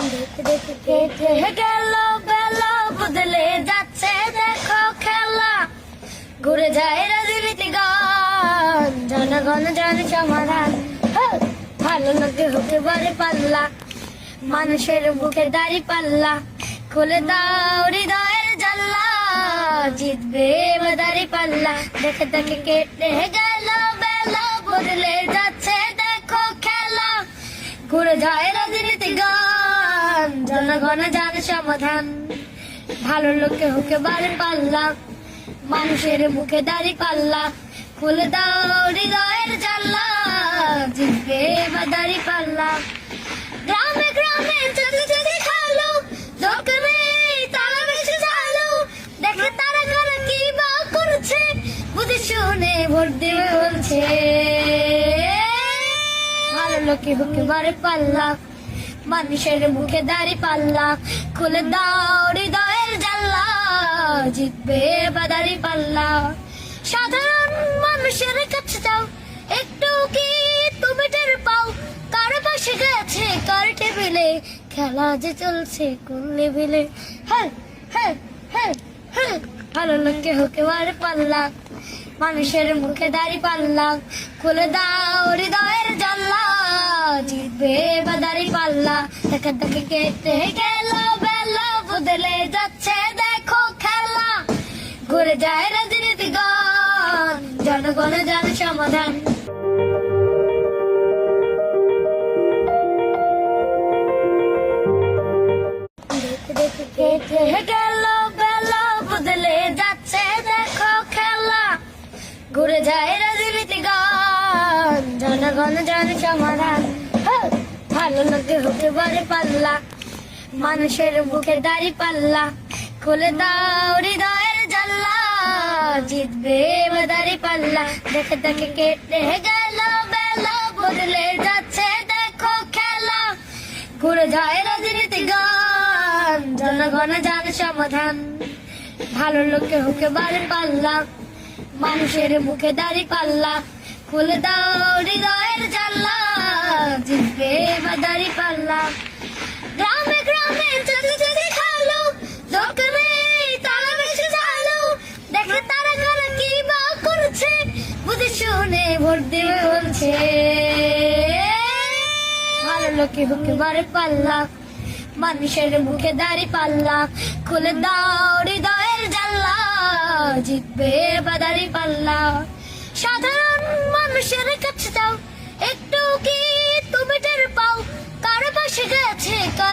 দেখতে দেখতে কেটে গেল বেলা, বদলে যাচ্ছে দেখো খেলা। ঘুরে যায় রাজনীতিগণ, জনগণ জানে সমাধান। ভালো লোকে হতে পারে পাল্লা, মানুষের বুকে দাড়ি পাল্লা। খুলে দাও হৃদয়ের জানলা, জিতবে দাড়ি পাল্লা। দেখে দেখে কেটে গেল বেলা, বদলে যাচ্ছে দেখো খেলা। ঘুরে যায় রাজনীতিগণ, জনগণ জানে সমাধান। ভালো লোকে হতে পারে পাল্লা, মানুষের মুখে দাড়ি পাল্লা। খুলে দাও হৃদয়ের জানলা, জিতবে দাড়ি পাল্লা। গ্রামে গ্রামে যদি যদি খালো, দোকানে তারা বেশি ঝালো। দেখে তারা কারা কি বা করছে, বুঝে শুনে ভোট দেবে বলছে। ভালো লোকে হতে পারে পাল্লা, মানুষের মুখে দাড়ি পাল্লা। খুলে দাও হৃদয়ের জানলা, জিতবে দাড়ি পাল্লা। সাধারণ মানুষের কাছে যাও, একটু কি তুমি টের পাও? কার পাশে গেছে কার টেবিলে, খেলা যে চলছে কোন লেভেলে। হ্যাঁ হ্যাঁ হ্যাঁ হ্যাঁ, ভালো লোকে হতে পারে পাল্লা, মানুষের মুখে দাড়ি পাল্লা। খুলে দাও হৃদয়ের জানলা, জিতবে দাড়ি পাল্লা। দেখে দেখে কেটে গেল বেলা, বদলে যাচ্ছে দেখো খেলা। ঘুরে যায় রাজনীতিগণ, জনগণ জানে সমাধান। দেখে দেখে কেটে গেল বেলা, বদলে যাচ্ছে দেখো খেলা। ঘুরে যায় রাজনীতিগণ, জনগণ জানে সমাধান। ভালো লোকে হতে পারে পাল্লা, মানুষের বুকে দাড়ি পাল্লা। খুলে দাও হৃদয়ের জানলা, জিতবে দাড়ি পাল্লা। দেখে দেখে কেটে গেল বেলা, বদলে যাচ্ছে দেখো খেলা। ঘুরে যায় রাজনীতিগণ, জনগণ জানে সমাধান। ভালো লোকে হতে পারে পাল্লা, মানুষের মুখে দাড়ি পাল্লা। খুলে দাও হৃদয়ের জানলা, জিতবে দাড়ি পাল্লা। গ্রামে গ্রামে যদি যদি খালো, দোকানে তারা বেশি ঝালো। দেখে তারা কারা কি বা করছে, বুঝে শুনে ভোট দেবে বলছে। ভালো লোকে হতে পারে পাল্লা, মানুষের মুখে দাড়ি পাল্লা। খুলে দাও হৃদয়ের জানলা, জিতবে দাড়ি পাল্লা। সাধারণ মানুষের কাছে যাও, একটু কি তুমি টের পাও? কারো পাশে গেছে